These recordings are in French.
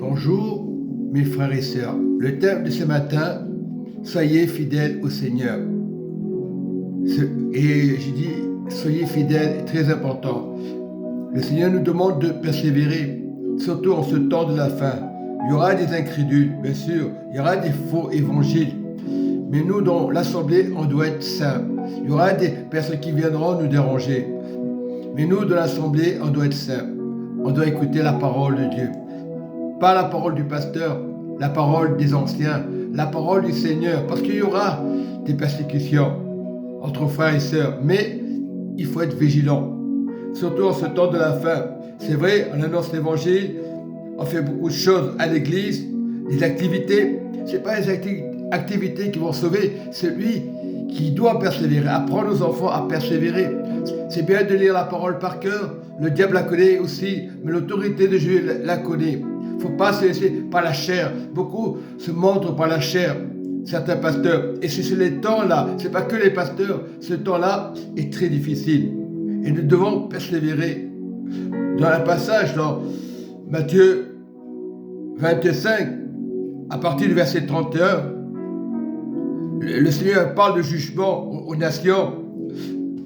Bonjour mes frères et sœurs. Le thème de ce matin, soyez fidèles au Seigneur. Et je dis, soyez fidèles est très important. Le Seigneur nous demande de persévérer, surtout en ce temps de la fin. Il y aura des incrédules, bien sûr, il y aura des faux évangiles. Mais nous, dans l'assemblée, on doit être saints. Il y aura des personnes qui viendront nous déranger. Mais nous, dans l'assemblée, on doit être saints. On doit écouter la parole de Dieu. Pas la parole du pasteur, la parole des anciens, la parole du Seigneur. Parce qu'il y aura des persécutions entre frères et sœurs. Mais il faut être vigilant. Surtout en ce temps de la fin. C'est vrai, on annonce l'évangile, on fait beaucoup de choses à l'église, des activités. Ce n'est pas les activités qui vont sauver, c'est lui qui doit persévérer, apprendre aux enfants à persévérer. C'est bien de lire la parole par cœur, le diable la connaît aussi, mais l'autorité de Dieu la connaît. Il ne faut pas se laisser par la chair. Beaucoup se montrent par la chair, certains pasteurs. Et c'est ce temps-là, ce n'est pas que les pasteurs, ce temps-là est très difficile. Et nous devons persévérer. Dans un passage, dans Matthieu 25, à partir du verset 31, le Seigneur parle de jugement aux nations.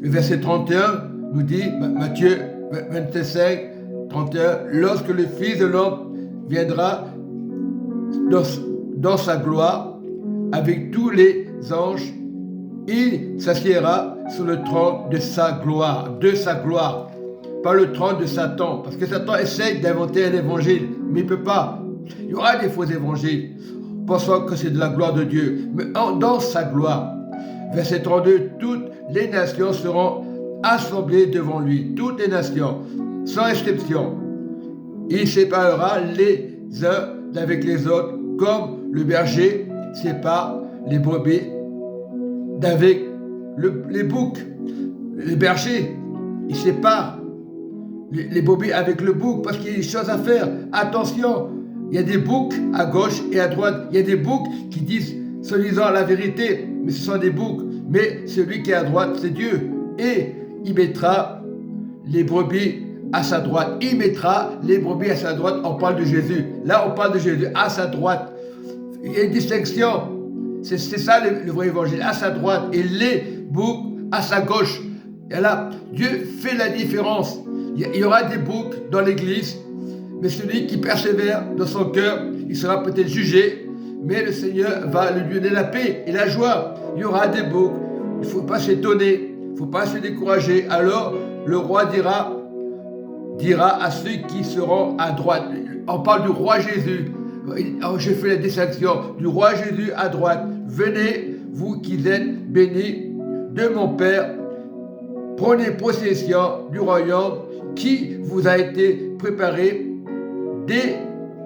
Le verset 31 nous dit, Matthieu 25, 31, lorsque le Fils de l'homme viendra dans sa gloire avec tous les anges, il s'assiera sur le trône de sa gloire, pas le trône de Satan, parce que Satan essaie d'inventer un évangile, mais il ne peut pas. Il y aura des faux évangiles, pensant que c'est de la gloire de Dieu, mais dans sa gloire. Verset 32, toutes les nations seront assemblées devant lui, toutes les nations, sans exception. Il séparera les uns d'avec les autres, comme le berger sépare les brebis d'avec les boucs. Le berger, il sépare les brebis avec le bouc, parce qu'il y a des choses à faire. Attention, il y a des boucs à gauche et à droite. Il y a des boucs qui disent, soi-disant, la vérité, mais ce sont des boucs. Mais celui qui est à droite, c'est Dieu. Et il mettra les brebis à sa droite. Il mettra les brebis à sa droite. On parle de Jésus. Là, on parle de Jésus à sa droite. Il y a une distinction. C'est ça le vrai évangile. À sa droite. Et les boucs à sa gauche. Et là, Dieu fait la différence. Il y aura des boucs dans l'église. Mais celui qui persévère dans son cœur, il sera peut-être jugé, mais le Seigneur va lui donner la paix et la joie. Il y aura des boucs, il ne faut pas s'étonner, il ne faut pas se décourager. Alors le roi dira à ceux qui seront à droite, on parle du roi Jésus, je fais la distinction, du roi Jésus à droite, venez, vous qui êtes bénis de mon Père, prenez possession du royaume qui vous a été préparé dès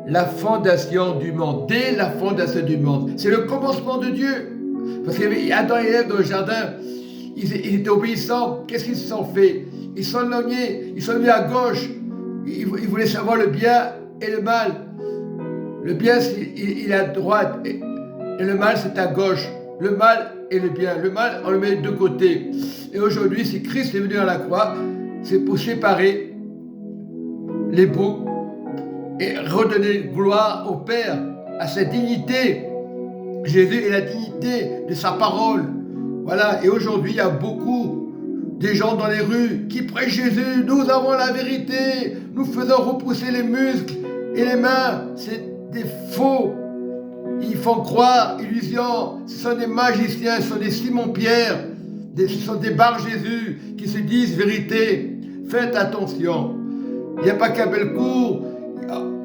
la fondation du monde. Dès la fondation du monde. C'est le commencement de Dieu. Parce qu'Adam et Ève dans le jardin, ils étaient obéissants. Qu'est-ce qu'ils se sont fait? Ils sont éloignés. Ils sont mis à gauche. Ils voulaient savoir le bien et le mal. Le bien, il est à droite. Et le mal, c'est à gauche. Le mal et le bien. Le mal, on le met de côté. Et aujourd'hui, si Christ est venu à la croix, c'est pour séparer les boucs et redonner gloire au Père, à sa dignité. Jésus est la dignité de sa parole. Voilà, et aujourd'hui, il y a beaucoup de gens dans les rues qui prêchent Jésus. Nous avons la vérité. Nous faisons repousser les muscles et les mains. C'est des faux. Ils font croire, illusion. Ce sont des magiciens, ce sont des Simon-Pierre. Ce sont des Bar-Jésus qui se disent vérité. Faites attention. Il n'y a pas qu'à Bellecour.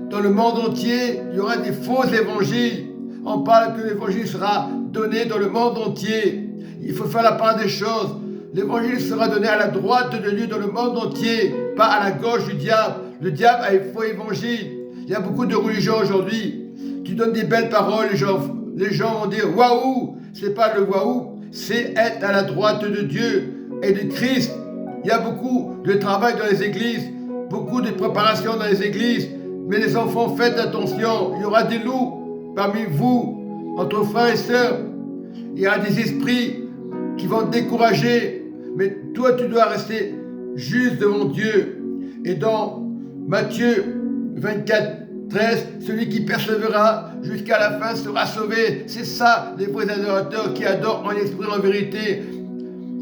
Dans le monde entier, il y aura des faux évangiles. On parle que l'évangile sera donné dans le monde entier. Il faut faire la part des choses. L'évangile sera donné à la droite de Dieu dans le monde entier, pas à la gauche du diable. Le diable a un faux évangile. Il y a beaucoup de religions aujourd'hui. Tu donnes des belles paroles, les gens vont dire waouh. C'est pas le waouh, c'est être à la droite de Dieu et de Christ. Il y a beaucoup de travail dans les églises, beaucoup de préparation dans les églises. Mais les enfants, faites attention, il y aura des loups parmi vous, entre frères et sœurs. Il y aura des esprits qui vont te décourager. Mais toi, tu dois rester juste devant Dieu. Et dans Matthieu 24, 13, celui qui persévérera jusqu'à la fin sera sauvé. C'est ça les vrais adorateurs qui adorent en esprit, en vérité.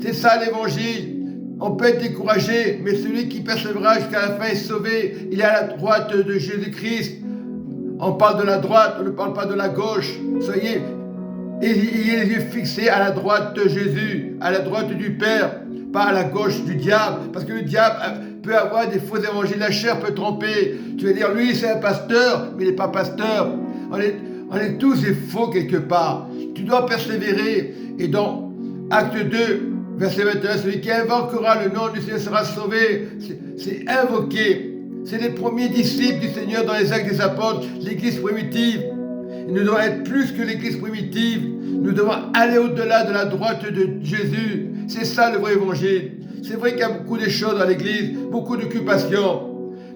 C'est ça l'évangile. On peut être découragé, mais celui qui persévérera jusqu'à la fin est sauvé. Il est à la droite de Jésus-Christ. On parle de la droite, on ne parle pas de la gauche. Soyez, ayez les yeux fixés à la droite de Jésus, à la droite du Père, pas à la gauche du diable. Parce que le diable peut avoir des faux évangiles, la chair peut tromper. Tu vas dire, lui c'est un pasteur, mais il n'est pas pasteur. On est tous des faux quelque part. Tu dois persévérer. Et dans Acte 2, verset 21, celui qui invoquera le nom du Seigneur sera sauvé. C'est invoqué. C'est les premiers disciples du Seigneur dans les actes des apôtres, l'église primitive. Et nous devons être plus que l'église primitive. Nous devons aller au-delà de la droite de Jésus. C'est ça le vrai évangile. C'est vrai qu'il y a beaucoup de choses dans l'église, beaucoup d'occupations.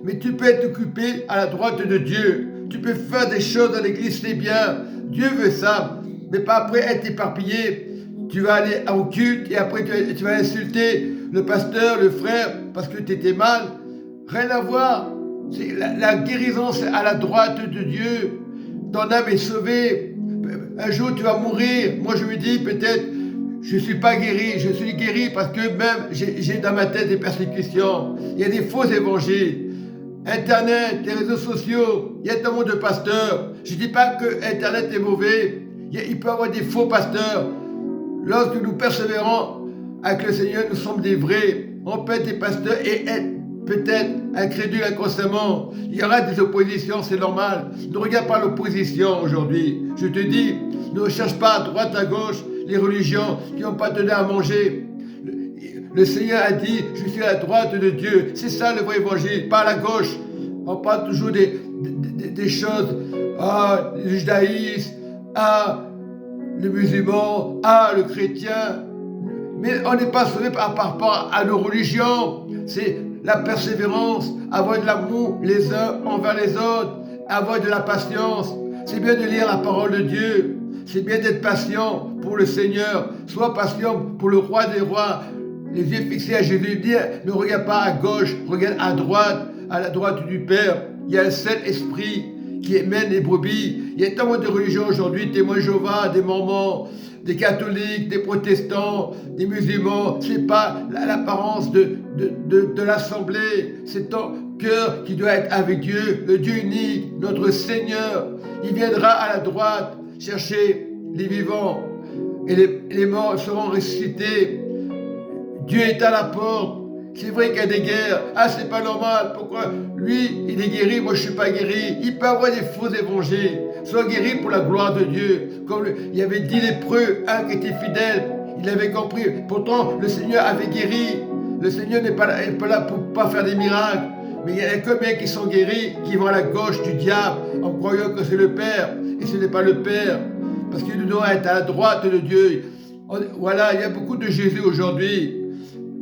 Mais tu peux être occupé à la droite de Dieu. Tu peux faire des choses dans l'église, c'est bien. Dieu veut ça. Mais pas après être éparpillé. Tu vas aller au culte et après tu vas insulter le pasteur, le frère, parce que tu étais mal. Rien à voir. La guérison, c'est à la droite de Dieu. Ton âme est sauvée. Un jour, tu vas mourir. Moi, je me dis, peut-être, je ne suis pas guéri. Je suis guéri parce que même, j'ai dans ma tête des persécutions. Il y a des faux évangiles. Internet, les réseaux sociaux, il y a tellement de pasteurs. Je ne dis pas que Internet est mauvais. Il peut y avoir des faux pasteurs. Lorsque nous persévérons avec le Seigneur, nous sommes des vrais. On peut être des pasteurs et être peut-être incrédule inconsciemment. Il y aura des oppositions, c'est normal. Ne regarde pas l'opposition aujourd'hui. Je te dis, ne cherche pas à droite, à gauche les religions qui n'ont pas donné à manger. Le Seigneur a dit, je suis à la droite de Dieu. C'est ça le vrai évangile, pas à la gauche. On parle toujours des choses, le judaïsme, le musulman, le chrétien. Mais on n'est pas sauvé par rapport à nos religions. C'est la persévérance, avoir de l'amour les uns envers les autres, avoir de la patience. C'est bien de lire la parole de Dieu. C'est bien d'être patient pour le Seigneur. Sois patient pour le roi des rois. Les yeux fixés à Jésus. Dire, ne regarde pas à gauche, regarde à droite, à la droite du Père. Il y a un seul esprit qui mène les brebis. Il y a tellement de religions aujourd'hui, témoins de Jéhovah, des Mormons, des catholiques, des protestants, des musulmans. Ce n'est pas l'apparence de l'assemblée. C'est ton cœur qui doit être avec Dieu, le Dieu unique, notre Seigneur. Il viendra à la droite chercher les vivants et les morts seront ressuscités. Dieu est à la porte. C'est vrai qu'il y a des guerres. C'est pas normal. Pourquoi lui, il est guéri, moi je suis pas guéri. Il peut avoir des faux évangiles. Sois guéri pour la gloire de Dieu. Comme il y avait 10 lépreux, un qui était fidèle. Il avait compris. Pourtant, le Seigneur avait guéri. Le Seigneur n'est pas là pour pas faire des miracles. Mais il y en a combien qui sont guéris, qui vont à la gauche du diable, en croyant que c'est le Père. Et ce n'est pas le Père. Parce qu'il doit être à la droite de Dieu. Voilà, il y a beaucoup de Jésus aujourd'hui.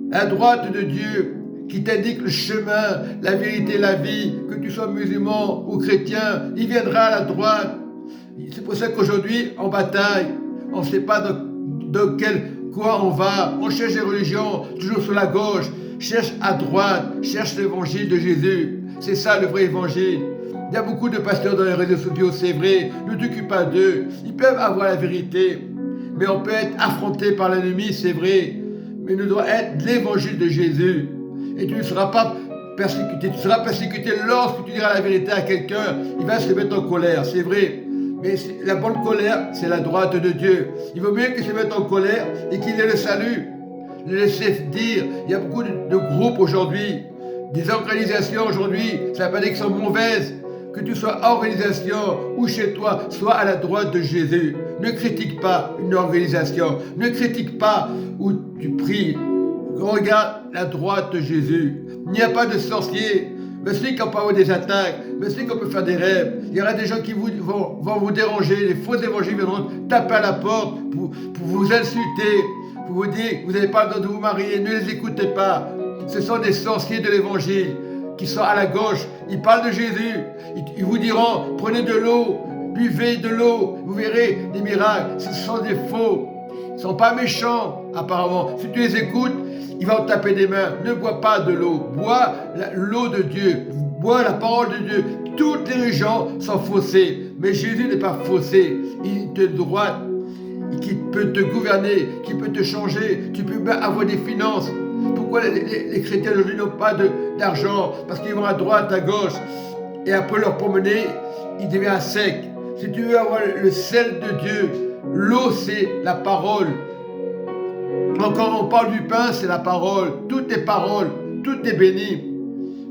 La droite de Dieu qui t'indique le chemin, la vérité, la vie, que tu sois musulman ou chrétien, il viendra à la droite. C'est pour ça qu'aujourd'hui, on bataille. On ne sait pas dans quel coin on va. On cherche les religions, toujours sur la gauche. Cherche à droite, cherche l'évangile de Jésus. C'est ça le vrai évangile. Il y a beaucoup de pasteurs dans les réseaux sociaux, c'est vrai. Ne t'occupe pas d'eux. Ils peuvent avoir la vérité. Mais on peut être affronté par l'ennemi, c'est vrai. Mais nous devons être l'évangile de Jésus. Et tu ne seras pas persécuté. Tu seras persécuté lorsque tu diras la vérité à quelqu'un. Il va se mettre en colère, c'est vrai. Mais la bonne colère, c'est la droite de Dieu. Il vaut mieux qu'il se mette en colère et qu'il ait le salut. Le laisser dire. Il y a beaucoup de groupes aujourd'hui, des organisations aujourd'hui. Ça ne veut pas dire qu'elles sont mauvaises. Que tu sois en organisation ou chez toi, sois à la droite de Jésus. Ne critique pas une organisation. Ne critique pas où tu pries. Regarde la droite de Jésus. Il n'y a pas de sorcier. Mais c'est qu'on peut avoir des attaques. Mais c'est qu'on peut faire des rêves. Il y aura des gens qui vont vous déranger. Les faux évangiles viendront taper à la porte pour vous insulter. Pour vous dire que vous n'avez pas le droit de vous marier. Ne les écoutez pas. Ce sont des sorciers de l'évangile qui sont à la gauche. Ils parlent de Jésus. Ils vous diront, prenez de l'eau, buvez de l'eau, vous verrez des miracles. Ce sont des faux. Ils ne sont pas méchants, apparemment. Si tu les écoutes, ils vont te taper des mains. Ne bois pas de l'eau. Bois l'eau de Dieu. Bois la parole de Dieu. Toutes les religions sont faussées, mais Jésus n'est pas faussé. Il te droit, qui peut te gouverner, qui peut te changer. Tu peux même avoir des finances. Pourquoi les chrétiens aujourd'hui n'ont pas d'argent? Parce qu'ils vont à droite, à gauche. Et après leur promener, il devient sec. Si tu veux avoir le sel de Dieu, l'eau c'est la parole. Quand on parle du pain, c'est la parole. Tout est parole, tout est béni.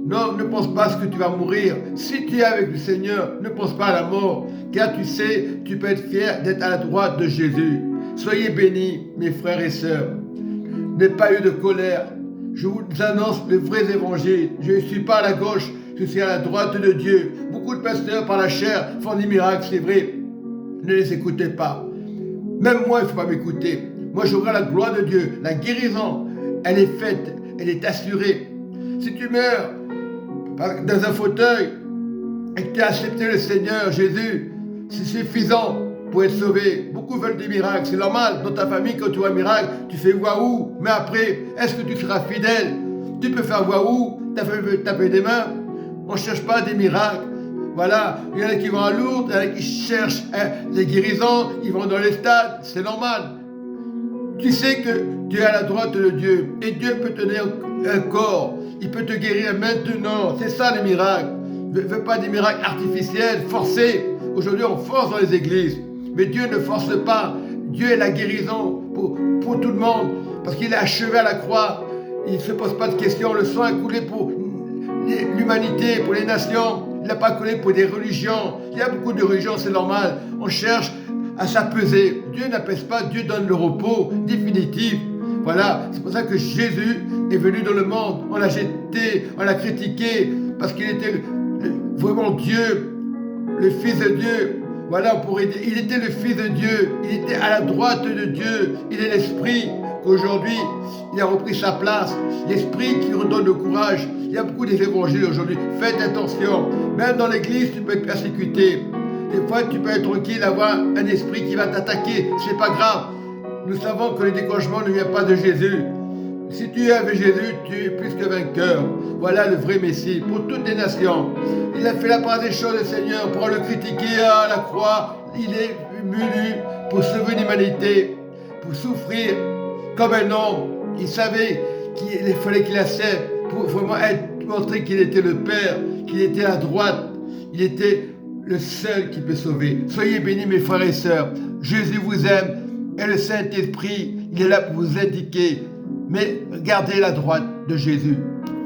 Non, ne pense pas à ce que tu vas mourir. Si tu es avec le Seigneur, ne pense pas à la mort. Car tu sais, tu peux être fier d'être à la droite de Jésus. Soyez bénis, mes frères et sœurs. N'ayez pas eu de colère. Je vous annonce le vrai évangile. Je ne suis pas à la gauche, je suis à la droite de Dieu. Beaucoup de pasteurs par la chair font des miracles, c'est vrai. Ne les écoutez pas. Même moi, il ne faut pas m'écouter. Moi, je vois la gloire de Dieu. La guérison, elle est faite, elle est assurée. Si tu meurs dans un fauteuil et que tu as accepté le Seigneur Jésus, c'est suffisant pour être sauvé. Beaucoup veulent des miracles, c'est normal. Dans ta famille, quand tu vois un miracle, tu fais waouh. Mais après, est-ce que tu seras fidèle? Tu peux faire waouh, ta famille peut taper des mains. On ne cherche pas des miracles. Voilà, il y en a qui vont à Lourdes, il y en a qui cherchent les guérisons, ils vont dans les stades, c'est normal. Tu sais que tu es à la droite de Dieu et Dieu peut te donner un corps, il peut te guérir maintenant. C'est ça les miracles. Ne fais pas des miracles artificiels, forcés. Aujourd'hui on force dans les églises, mais Dieu ne force pas. Dieu est la guérison pour tout le monde parce qu'il est achevé à la croix. Il ne se pose pas de questions, le sang a coulé pour l'humanité, pour les nations. Il n'a pas coulé pour des religions. Il y a beaucoup de religions, c'est normal. On cherche à s'apaiser. Dieu n'apaise pas, Dieu donne le repos définitif. Voilà, c'est pour ça que Jésus est venu dans le monde. On l'a jeté, on l'a critiqué, parce qu'il était vraiment Dieu, le Fils de Dieu. Voilà, il était le Fils de Dieu, il était à la droite de Dieu, il est l'Esprit qu'aujourd'hui, il a repris sa place, l'Esprit qui redonne le courage. Il y a beaucoup d'évangiles aujourd'hui, faites attention, même dans l'église, tu peux être persécuté. Des fois, tu peux être tranquille, avoir un esprit qui va t'attaquer, c'est pas grave. Nous savons que le décrochement ne vient pas de Jésus. Si tu es avec Jésus, tu es plus que vainqueur. Voilà le vrai Messie pour toutes les nations. Il a fait la part des choses, le Seigneur, pour le critiquer à la croix. Il est venu pour sauver l'humanité, pour souffrir comme un homme. Il savait qu'il fallait qu'il accepte pour vraiment montrer qu'il était le Père, qu'il était à droite. Il était le seul qui peut sauver. Soyez bénis, mes frères et sœurs. Jésus vous aime et le Saint-Esprit, il est là pour vous indiquer. Mais regardez la droite de Jésus.